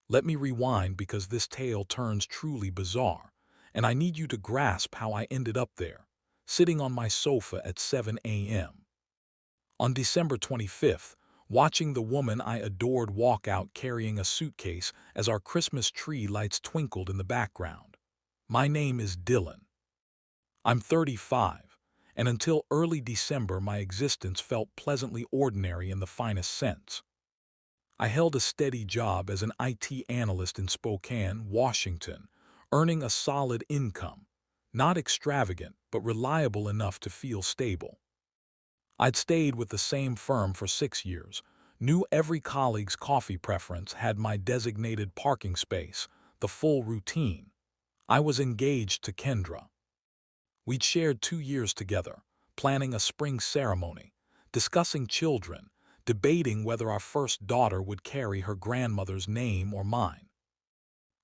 Let me rewind because this tale turns truly bizarre, and I need you to grasp how I ended up there, sitting on my sofa at 7 a.m. On December 25th, watching the woman I adored walk out carrying a suitcase as our Christmas tree lights twinkled in the background. My name is Dylan. I'm 35, and until early December my existence felt pleasantly ordinary in the finest sense. I held a steady job as an IT analyst in Spokane, Washington, earning a solid income, not extravagant but reliable enough to feel stable. I'd stayed with the same firm for 6 years, knew every colleague's coffee preference, had my designated parking space, the full routine. I was engaged to Kendra. We'd shared 2 years together, planning a spring ceremony, discussing children, debating whether our first daughter would carry her grandmother's name or mine.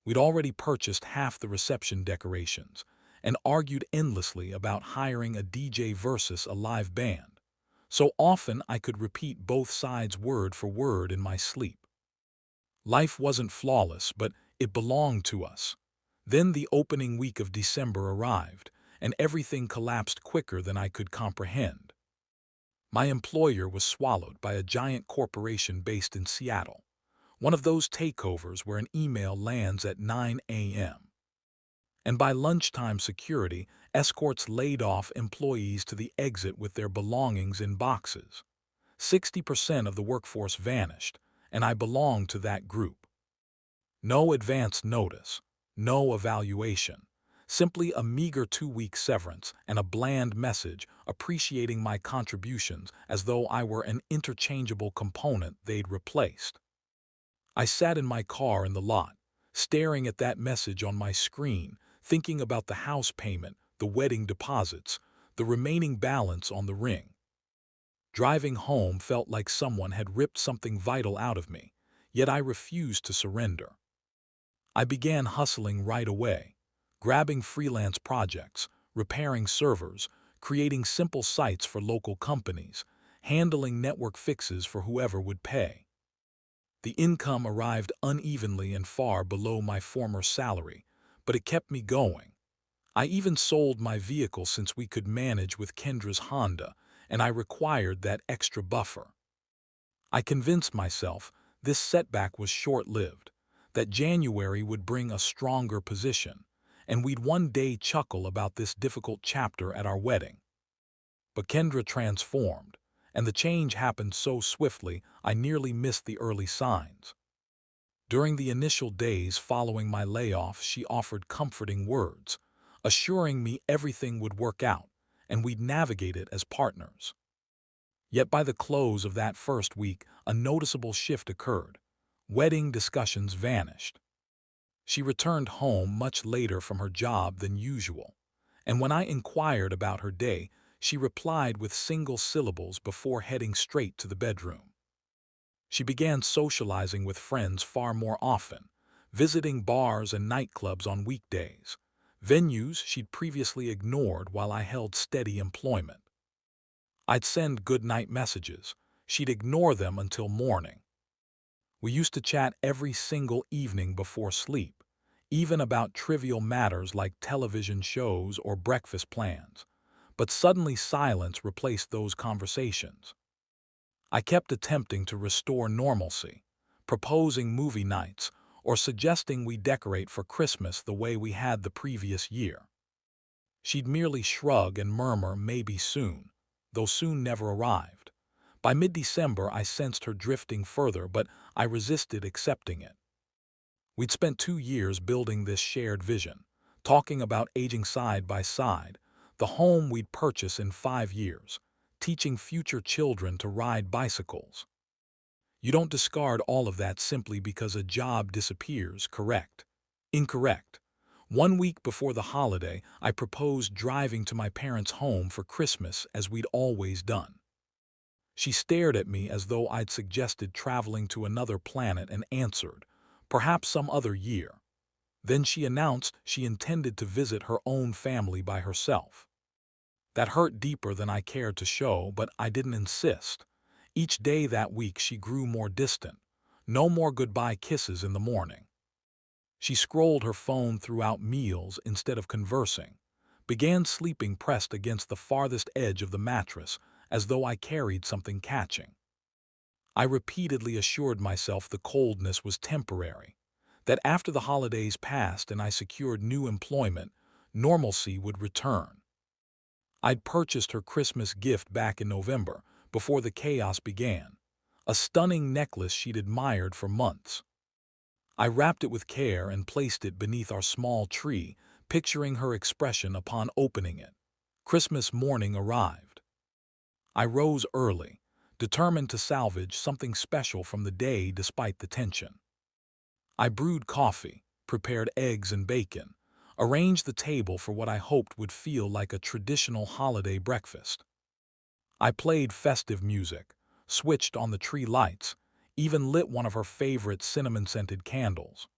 We'd already purchased half the reception decorations and argued endlessly about hiring a DJ versus a live band. So often I could repeat both sides word for word in my sleep. Life wasn't flawless, but it belonged to us. Then the opening week of December arrived, and everything collapsed quicker than I could comprehend. My employer was swallowed by a giant corporation based in Seattle, one of those takeovers where an email lands at 9 a.m. And by lunchtime security escorts laid off employees to the exit with their belongings in boxes. 60% of the workforce vanished, and I belonged to that group. No advance notice, no evaluation, simply a meager 2-week severance and a bland message appreciating my contributions as though I were an interchangeable component they'd replaced. I sat in my car in the lot, staring at that message on my screen, thinking about the house payment, the wedding deposits, the remaining balance on the ring. Driving home felt like someone had ripped something vital out of me, yet I refused to surrender. I began hustling right away, grabbing freelance projects, repairing servers, creating simple sites for local companies, handling network fixes for whoever would pay. The income arrived unevenly and far below my former salary, but it kept me going. I even sold my vehicle since we could manage with Kendra's Honda, and I required that extra buffer. I convinced myself this setback was short-lived, that January would bring a stronger position, and we'd one day chuckle about this difficult chapter at our wedding. But Kendra transformed, and the change happened so swiftly I nearly missed the early signs. During the initial days following my layoff, she offered comforting words, assuring me everything would work out, and we'd navigate it as partners. Yet by the close of that first week, a noticeable shift occurred. Wedding discussions vanished. She returned home much later from her job than usual, and when I inquired about her day, she replied with single syllables before heading straight to the bedroom. She began socializing with friends far more often, visiting bars and nightclubs on weekdays, venues she'd previously ignored while I held steady employment. I'd send goodnight messages. She'd ignore them until morning. We used to chat every single evening before sleep, even about trivial matters like television shows or breakfast plans. But suddenly silence replaced those conversations. I kept attempting to restore normalcy, proposing movie nights, or suggesting we decorate for Christmas the way we had the previous year. She'd merely shrug and murmur maybe soon, though soon never arrived. By mid-December I sensed her drifting further, but I resisted accepting it. We'd spent 2 years building this shared vision, talking about aging side by side, the home we'd purchase in 5 years, teaching future children to ride bicycles. You don't discard all of that simply because a job disappears, correct? Incorrect. 1 week before the holiday, I proposed driving to my parents' home for Christmas as we'd always done. She stared at me as though I'd suggested traveling to another planet and answered, perhaps some other year. Then she announced she intended to visit her own family by herself. That hurt deeper than I cared to show, but I didn't insist. Each day that week she grew more distant. No more goodbye kisses in the morning. She scrolled her phone throughout meals instead of conversing, began sleeping pressed against the farthest edge of the mattress as though I carried something catching. I repeatedly assured myself the coldness was temporary, that after the holidays passed and I secured new employment, normalcy would return. I'd purchased her Christmas gift back in November, before the chaos began, a stunning necklace she'd admired for months. I wrapped it with care and placed it beneath our small tree, picturing her expression upon opening it. Christmas morning arrived. I rose early, determined to salvage something special from the day despite the tension. I brewed coffee, prepared eggs and bacon, arranged the table for what I hoped would feel like a traditional holiday breakfast. I played festive music, switched on the tree lights, even lit one of her favorite cinnamon-scented candles.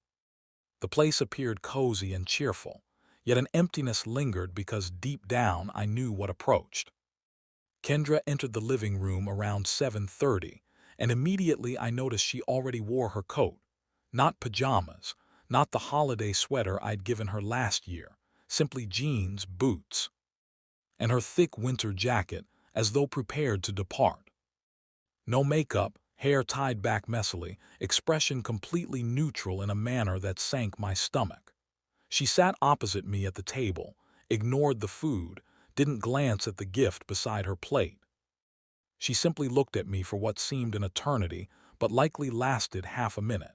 The place appeared cozy and cheerful, yet an emptiness lingered because deep down I knew what approached. Kendra entered the living room around 7:30, and immediately I noticed she already wore her coat. Not pajamas, not the holiday sweater I'd given her last year, simply jeans, boots, and her thick winter jacket, as though prepared to depart. No makeup, hair tied back messily, expression completely neutral in a manner that sank my stomach. She sat opposite me at the table, ignored the food, didn't glance at the gift beside her plate. She simply looked at me for what seemed an eternity, but likely lasted half a minute.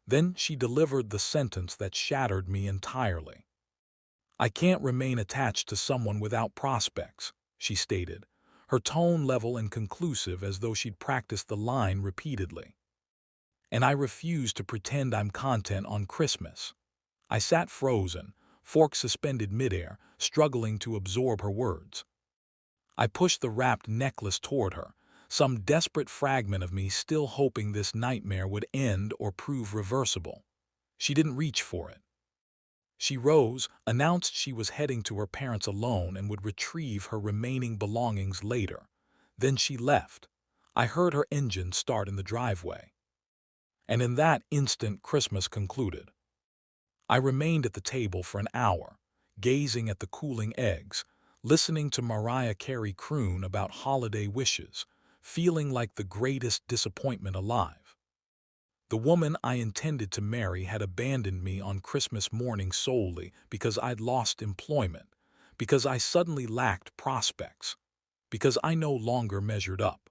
Then she delivered the sentence that shattered me entirely. "I can't remain attached to someone without prospects," she stated, her tone level and conclusive as though she'd practiced the line repeatedly. And I refuse to pretend I'm content on Christmas. I sat frozen, fork suspended midair, struggling to absorb her words. I pushed the wrapped necklace toward her, some desperate fragment of me still hoping this nightmare would end or prove reversible. She didn't reach for it. She rose, announced she was heading to her parents alone and would retrieve her remaining belongings later. Then she left. I heard her engine start in the driveway. And in that instant, Christmas concluded. I remained at the table for an hour, gazing at the cooling eggs, listening to Mariah Carey croon about holiday wishes, feeling like the greatest disappointment alive. The woman I intended to marry had abandoned me on Christmas morning solely because I'd lost employment, because I suddenly lacked prospects, because I no longer measured up.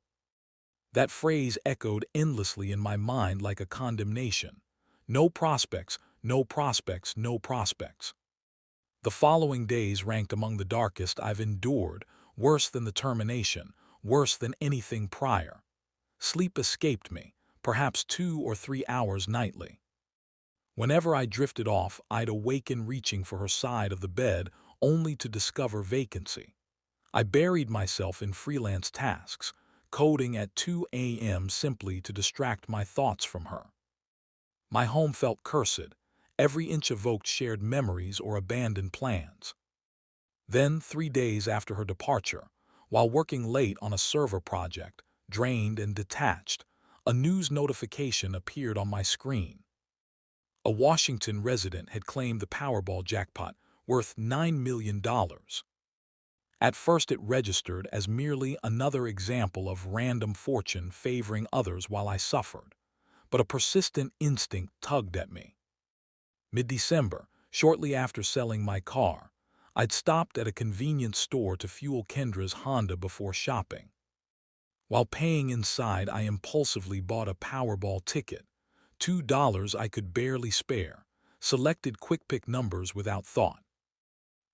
That phrase echoed endlessly in my mind like a condemnation. No prospects, no prospects, no prospects. The following days ranked among the darkest I've endured, worse than the termination, worse than anything prior. Sleep escaped me, perhaps 2 or 3 hours nightly. Whenever I drifted off, I'd awaken reaching for her side of the bed, only to discover vacancy. I buried myself in freelance tasks, coding at 2 a.m. simply to distract my thoughts from her. My home felt cursed. Every inch evoked shared memories or abandoned plans. Then, 3 days after her departure, while working late on a server project, drained and detached, a news notification appeared on my screen. A Washington resident had claimed the Powerball jackpot, worth $9 million. At first it registered as merely another example of random fortune favoring others while I suffered, but a persistent instinct tugged at me. Mid-December, shortly after selling my car, I'd stopped at a convenience store to fuel Kendra's Honda before shopping. While paying inside, I impulsively bought a Powerball ticket, $2 I could barely spare, selected quick pick numbers without thought.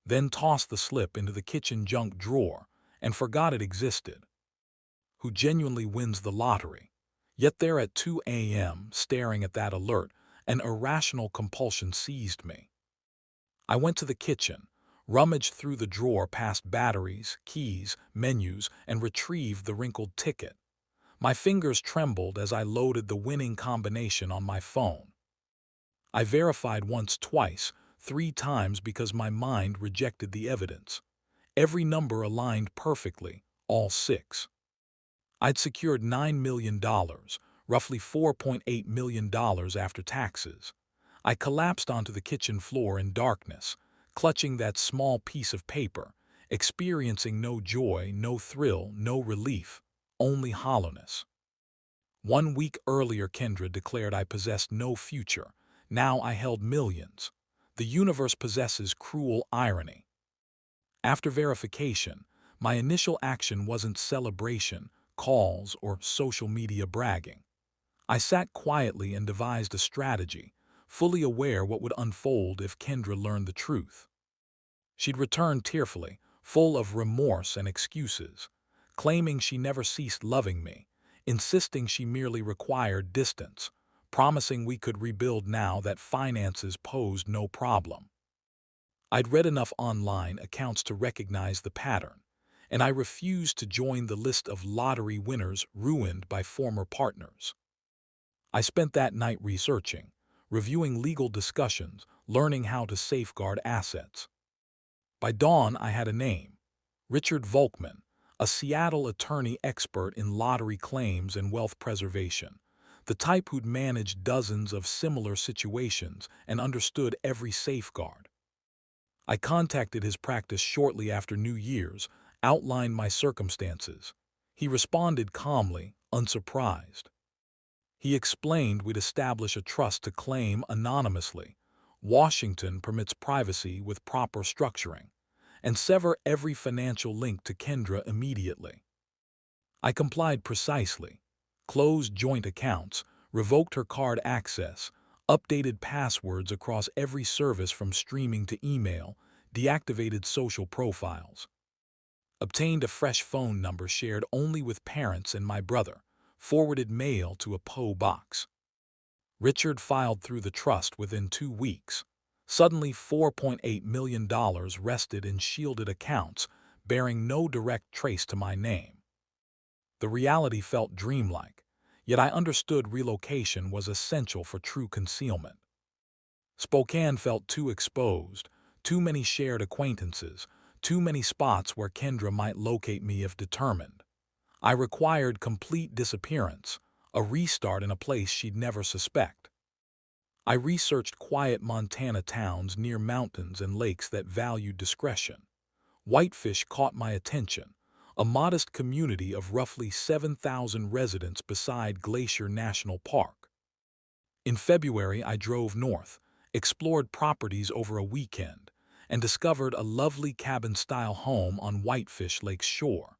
Then tossed the slip into the kitchen junk drawer and forgot it existed. Who genuinely wins the lottery? Yet there at 2 a.m., staring at that alert, an irrational compulsion seized me. I went to the kitchen, rummaged through the drawer past batteries, keys, menus, and retrieved the wrinkled ticket. My fingers trembled as I loaded the winning combination on my phone. I verified once, twice, 3 times because my mind rejected the evidence. Every number aligned perfectly, all 6. I'd secured $9 million, roughly $4.8 million after taxes. I collapsed onto the kitchen floor in darkness, clutching that small piece of paper, experiencing no joy, no thrill, no relief, only hollowness. 1 week earlier, Kendra declared I possessed no future. Now I held millions. The universe possesses cruel irony. After verification, my initial action wasn't celebration, calls, or social media bragging. I sat quietly and devised a strategy, fully aware what would unfold if Kendra learned the truth. She'd return tearfully, full of remorse and excuses, claiming she never ceased loving me, insisting she merely required distance, promising we could rebuild now that finances posed no problem. I'd read enough online accounts to recognize the pattern, and I refused to join the list of lottery winners ruined by former partners. I spent that night researching, reviewing legal discussions, learning how to safeguard assets. By dawn, I had a name: Richard Volkman, a Seattle attorney expert in lottery claims and wealth preservation, the type who'd managed dozens of similar situations and understood every safeguard. I contacted his practice shortly after New Year's, outlined my circumstances. He responded calmly, unsurprised. He explained we'd establish a trust to claim anonymously. Washington permits privacy with proper structuring, and sever every financial link to Kendra immediately. I complied precisely, closed joint accounts, revoked her card access, updated passwords across every service from streaming to email, deactivated social profiles, obtained a fresh phone number shared only with parents and my brother, forwarded mail to a P.O. box. Richard filed through the trust within 2 weeks. Suddenly, $4.8 million rested in shielded accounts, bearing no direct trace to my name. The reality felt dreamlike, yet I understood relocation was essential for true concealment. Spokane felt too exposed, too many shared acquaintances, too many spots where Kendra might locate me if determined. I required complete disappearance, a restart in a place she'd never suspect. I researched quiet Montana towns near mountains and lakes that valued discretion. Whitefish caught my attention, a modest community of roughly 7,000 residents beside Glacier National Park. In February, I drove north, explored properties over a weekend, and discovered a lovely cabin-style home on Whitefish Lake's shore.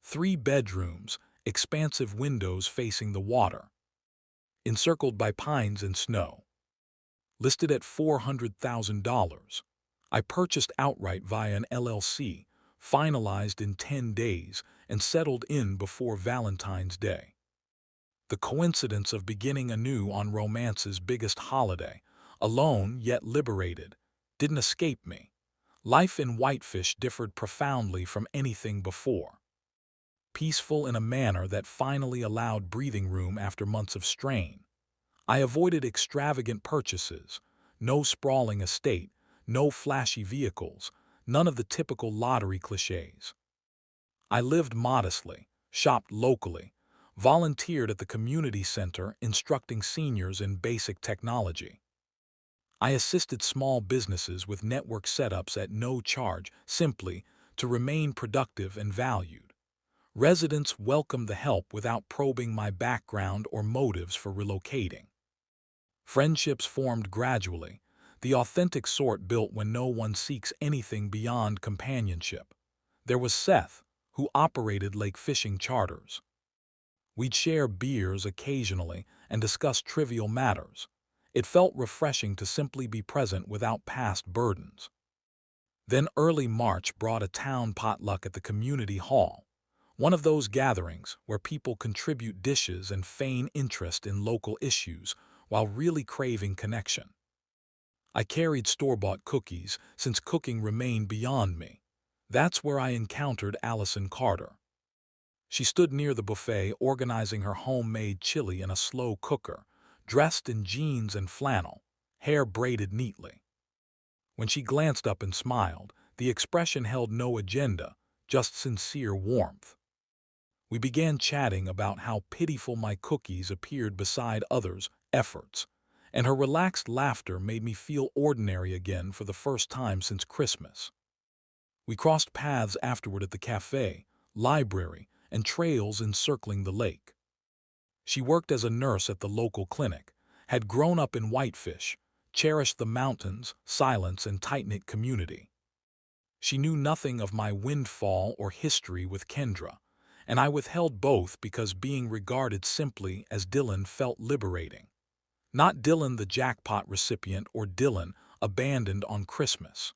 3 bedrooms, expansive windows facing the water, encircled by pines and snow. Listed at $400,000. I purchased outright via an LLC, finalized in 10 days, and settled in before Valentine's Day. The coincidence of beginning anew on romance's biggest holiday, alone yet liberated, didn't escape me. Life in Whitefish differed profoundly from anything before. Peaceful in a manner that finally allowed breathing room after months of strain. I avoided extravagant purchases, no sprawling estate, no flashy vehicles, none of the typical lottery cliches. I lived modestly, shopped locally, volunteered at the community center instructing seniors in basic technology. I assisted small businesses with network setups at no charge, simply to remain productive and valued. Residents welcomed the help without probing my background or motives for relocating. Friendships formed gradually, the authentic sort built when no one seeks anything beyond companionship. There was Seth, who operated lake fishing charters. We'd share beers occasionally and discuss trivial matters. It felt refreshing to simply be present without past burdens. Then early March brought a town potluck at the community hall, one of those gatherings where people contribute dishes and feign interest in local issues while really craving connection. I carried store-bought cookies since cooking remained beyond me. That's where I encountered Allison Carter. She stood near the buffet organizing her homemade chili in a slow cooker, dressed in jeans and flannel, hair braided neatly. When she glanced up and smiled, the expression held no agenda, just sincere warmth. We began chatting about how pitiful my cookies appeared beside others' efforts, and her relaxed laughter made me feel ordinary again for the first time since Christmas. We crossed paths afterward at the cafe, library, and trails encircling the lake. She worked as a nurse at the local clinic, had grown up in Whitefish, cherished the mountains, silence, and tight-knit community. She knew nothing of my windfall or history with Kendra, and I withheld both because being regarded simply as Dylan felt liberating. Not Dylan the jackpot recipient or Dylan abandoned on Christmas.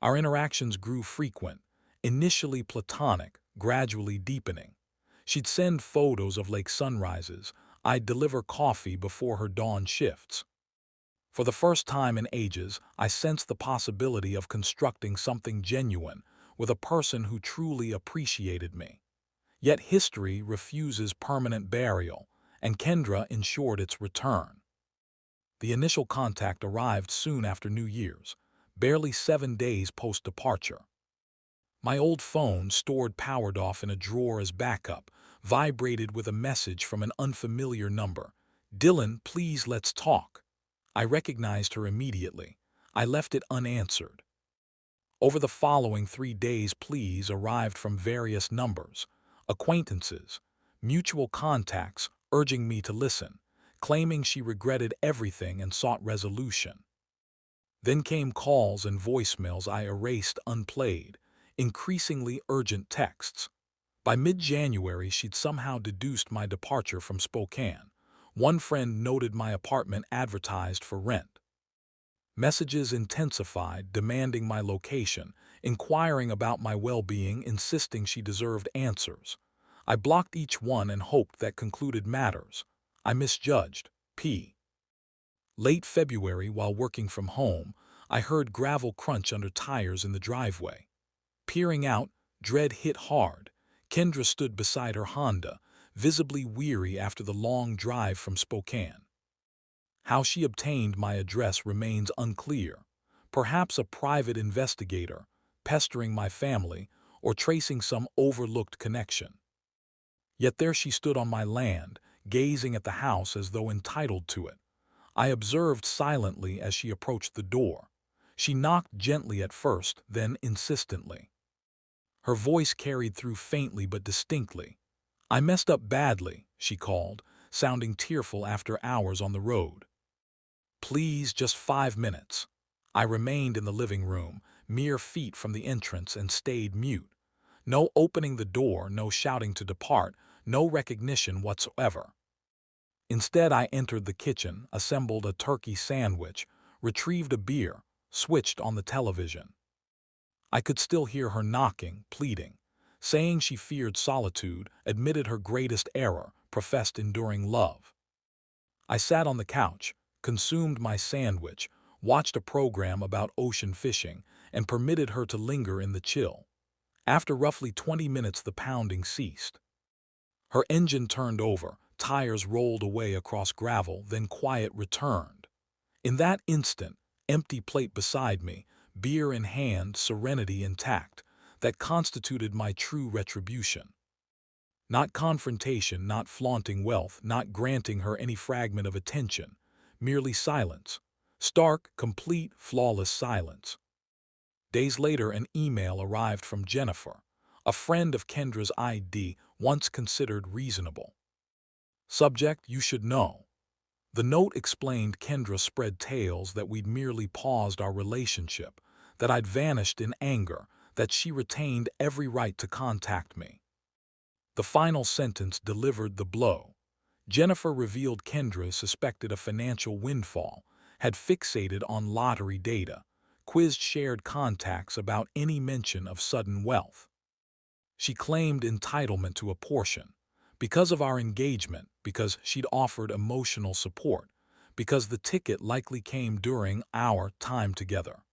Our interactions grew frequent, initially platonic, gradually deepening. She'd send photos of lake sunrises, I'd deliver coffee before her dawn shifts. For the first time in ages, I sensed the possibility of constructing something genuine with a person who truly appreciated me. Yet history refuses permanent burial, and Kendra ensured its return. The initial contact arrived soon after New Year's, barely 7 days post-departure. My old phone, stored powered off in a drawer as backup, vibrated with a message from an unfamiliar number. "Dylan, please let's talk." I recognized her immediately. I left it unanswered. Over the following 3 days, pleas arrived from various numbers, acquaintances, mutual contacts urging me to listen, claiming she regretted everything and sought resolution. Then came calls and voicemails I erased unplayed, increasingly urgent texts. By mid-January, she'd somehow deduced my departure from Spokane. One friend noted my apartment advertised for rent. Messages intensified, demanding my location, inquiring about my well-being, insisting she deserved answers. I blocked each one and hoped that concluded matters. I misjudged. Late February, while working from home, I heard gravel crunch under tires in the driveway. Peering out, dread hit hard. Kendra stood beside her Honda, visibly weary after the long drive from Spokane. How she obtained my address remains unclear. Perhaps a private investigator, pestering my family, or tracing some overlooked connection. Yet there she stood on my land, gazing at the house as though entitled to it. I observed silently as she approached the door. She knocked gently at first, then insistently. Her voice carried through faintly but distinctly. "I messed up badly," she called, sounding tearful after hours on the road. "Please, just 5 minutes." I remained in the living room, mere feet from the entrance, and stayed mute. No opening the door, no shouting to depart, no recognition whatsoever. Instead, I entered the kitchen, assembled a turkey sandwich, retrieved a beer, switched on the television. I could still hear her knocking, pleading, saying she feared solitude, admitted her greatest error, professed enduring love. I sat on the couch, consumed my sandwich, watched a program about ocean fishing, and permitted her to linger in the chill. After roughly 20 minutes, the pounding ceased. Her engine turned over, tires rolled away across gravel, then quiet returned. In that instant, empty plate beside me, beer in hand, serenity intact, that constituted my true retribution. Not confrontation, not flaunting wealth, not granting her any fragment of attention, merely silence. Stark, complete, flawless silence. Days later, an email arrived from Jennifer, a friend of Kendra's ID, once considered reasonable. Subject: "You should know." The note explained Kendra spread tales that we'd merely paused our relationship, that I'd vanished in anger, that she retained every right to contact me. The final sentence delivered the blow. Jennifer revealed Kendra suspected a financial windfall, had fixated on lottery data, quizzed shared contacts about any mention of sudden wealth. She claimed entitlement to a portion, because of our engagement, because she'd offered emotional support, because the ticket likely came during our time together.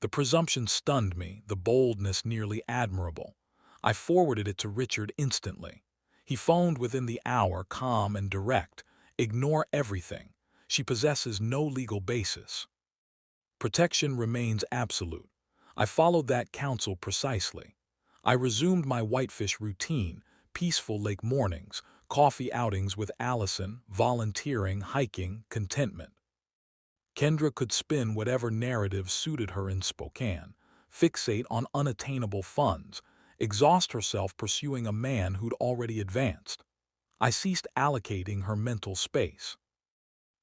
The presumption stunned me, the boldness nearly admirable. I forwarded it to Richard instantly. He phoned within the hour, calm and direct. "Ignore everything. She possesses no legal basis. Protection remains absolute." I followed that counsel precisely. I resumed my whitefish routine, peaceful lake mornings, coffee outings with Allison, volunteering, hiking, contentment. Kendra could spin whatever narrative suited her in Spokane, fixate on unattainable funds, exhaust herself pursuing a man who'd already advanced. I ceased allocating her mental space.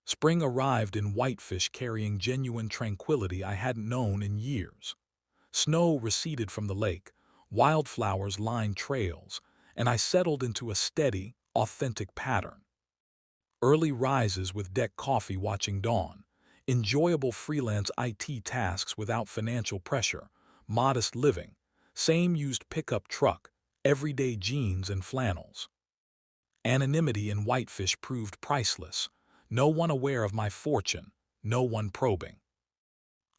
Spring arrived in Whitefish carrying genuine tranquility I hadn't known in years. Snow receded from the lake, wildflowers lined trails, and I settled into a steady, authentic pattern. Early rises with deck coffee watching dawn, enjoyable freelance IT tasks without financial pressure, modest living, same used pickup truck, everyday jeans and flannels. Anonymity in Whitefish proved priceless, no one aware of my fortune, no one probing.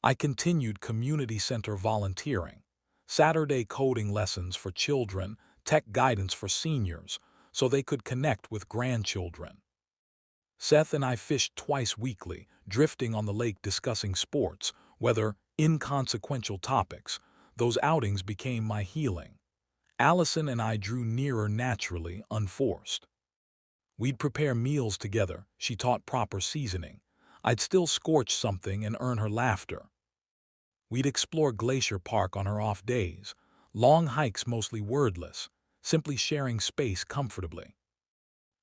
I continued community center volunteering, Saturday coding lessons for children, tech guidance for seniors, so they could connect with grandchildren. Seth and I fished twice weekly, drifting on the lake discussing sports, whether inconsequential topics. Those outings became my healing. Allison and I drew nearer naturally, unforced. We'd prepare meals together, she taught proper seasoning. I'd still scorch something and earn her laughter. We'd explore Glacier Park on her off days, long hikes mostly wordless, simply sharing space comfortably.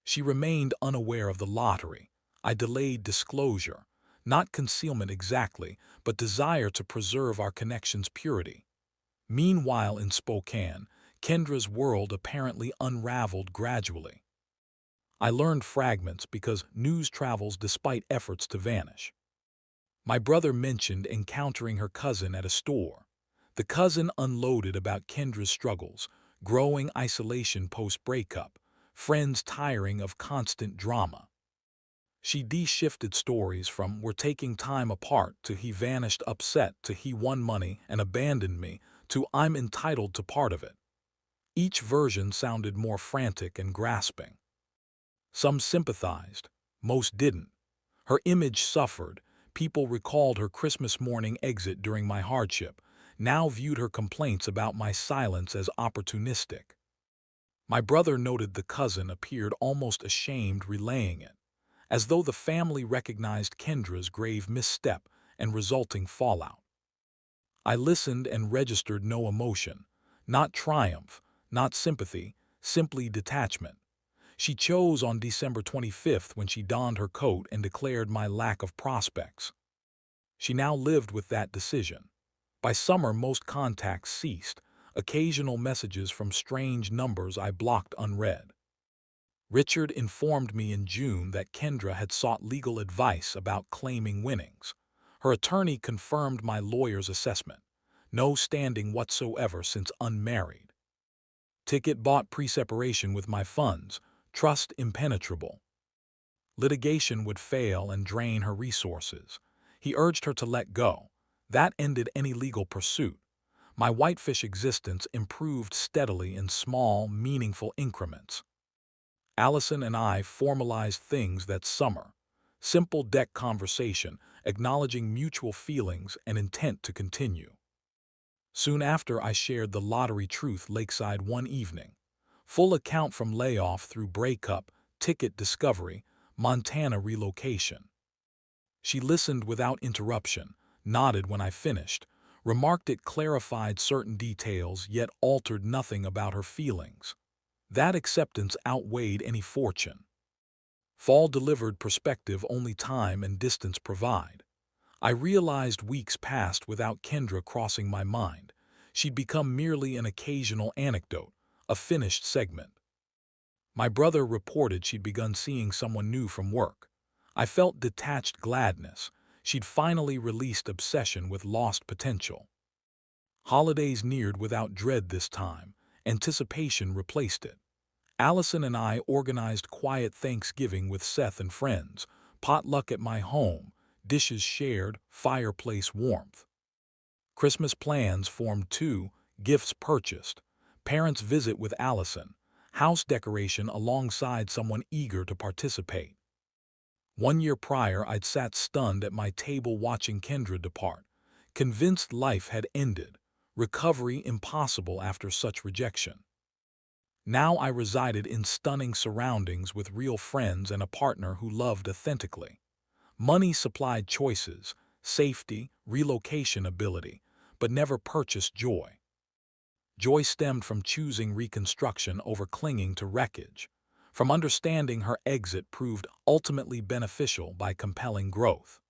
She remained unaware of the lottery. I delayed disclosure, not concealment exactly, but desire to preserve our connection's purity. Meanwhile in Spokane, Kendra's world apparently unraveled gradually. I learned fragments because news travels despite efforts to vanish. My brother mentioned encountering her cousin at a store. The cousin unloaded about Kendra's struggles, growing isolation post-breakup, friends tiring of constant drama. She de-shifted stories from "we're taking time apart" to "he vanished upset" to "he won money and abandoned me" to "I'm entitled to part of it." Each version sounded more frantic and grasping. Some sympathized, most didn't. Her image suffered. People recalled her Christmas morning exit during my hardship, now viewed her complaints about my silence as opportunistic. My brother noted the cousin appeared almost ashamed relaying it, as though the family recognized Kendra's grave misstep and resulting fallout. I listened and registered no emotion, not triumph, not sympathy, simply detachment. She chose on December 25th when she donned her coat and declared my lack of prospects. She now lived with that decision. By summer, most contacts ceased, occasional messages from strange numbers I blocked unread. Richard informed me in June that Kendra had sought legal advice about claiming winnings. Her attorney confirmed my lawyer's assessment. No standing whatsoever since unmarried. Ticket bought pre-separation with my funds, trust impenetrable. Litigation would fail and drain her resources. He urged her to let go. That ended any legal pursuit. My Whitefish existence improved steadily in small, meaningful increments. Allison and I formalized things that summer. Simple deck conversation, acknowledging mutual feelings and intent to continue. Soon after, I shared the lottery truth lakeside one evening. Full account from layoff through breakup, ticket discovery, Montana relocation. She listened without interruption, nodded when I finished, remarked it clarified certain details yet altered nothing about her feelings. That acceptance outweighed any fortune. Fall delivered perspective only time and distance provide. I realized weeks passed without Kendra crossing my mind. She'd become merely an occasional anecdote, a finished segment. My brother reported she'd begun seeing someone new from work. I felt detached gladness. She'd finally released obsession with lost potential. Holidays neared without dread this time. Anticipation replaced it. Allison and I organized quiet Thanksgiving with Seth and friends, potluck at my home, dishes shared, fireplace warmth. Christmas plans formed too, gifts purchased. Parents visit with Allison, house decoration alongside someone eager to participate. 1 year prior, I'd sat stunned at my table watching Kendra depart, convinced life had ended, recovery impossible after such rejection. Now I resided in stunning surroundings with real friends and a partner who loved authentically. Money supplied choices, safety, relocation ability, but never purchased joy. Joy stemmed from choosing reconstruction over clinging to wreckage, from understanding her exit proved ultimately beneficial by compelling growth.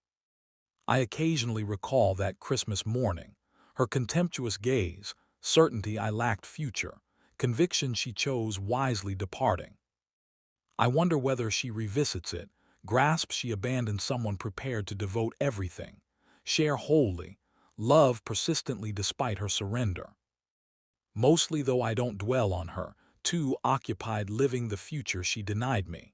I occasionally recall that Christmas morning, her contemptuous gaze, certainty I lacked future, conviction she chose wisely departing. I wonder whether she revisits it, grasps she abandoned someone prepared to devote everything, share wholly, love persistently despite her surrender. Mostly though I don't dwell on her, too occupied living the future she denied me.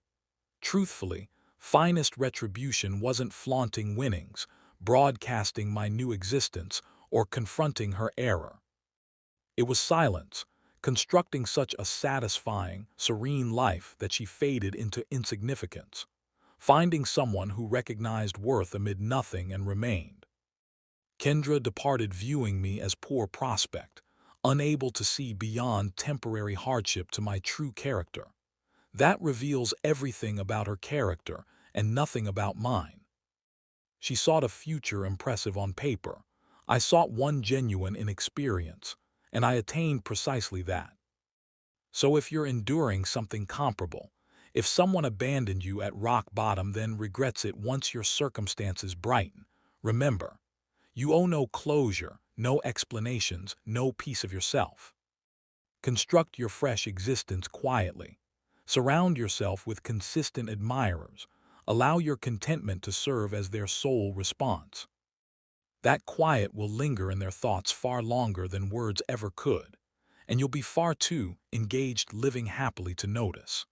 Truthfully, finest retribution wasn't flaunting winnings, broadcasting my new existence, or confronting her error. It was silence, constructing such a satisfying, serene life that she faded into insignificance, finding someone who recognized worth amid nothing and remained. Kendra departed viewing me as poor prospect, unable to see beyond temporary hardship to my true character. That reveals everything about her character and nothing about mine. She sought a future impressive on paper. I sought one genuine in experience, and I attained precisely that. So if you're enduring something comparable, if someone abandoned you at rock bottom then regrets it once your circumstances brighten, remember, you owe no closure, no explanations, no piece of yourself. Construct your fresh existence quietly. Surround yourself with consistent admirers. Allow your contentment to serve as their sole response. That quiet will linger in their thoughts far longer than words ever could, and you'll be far too engaged living happily to notice.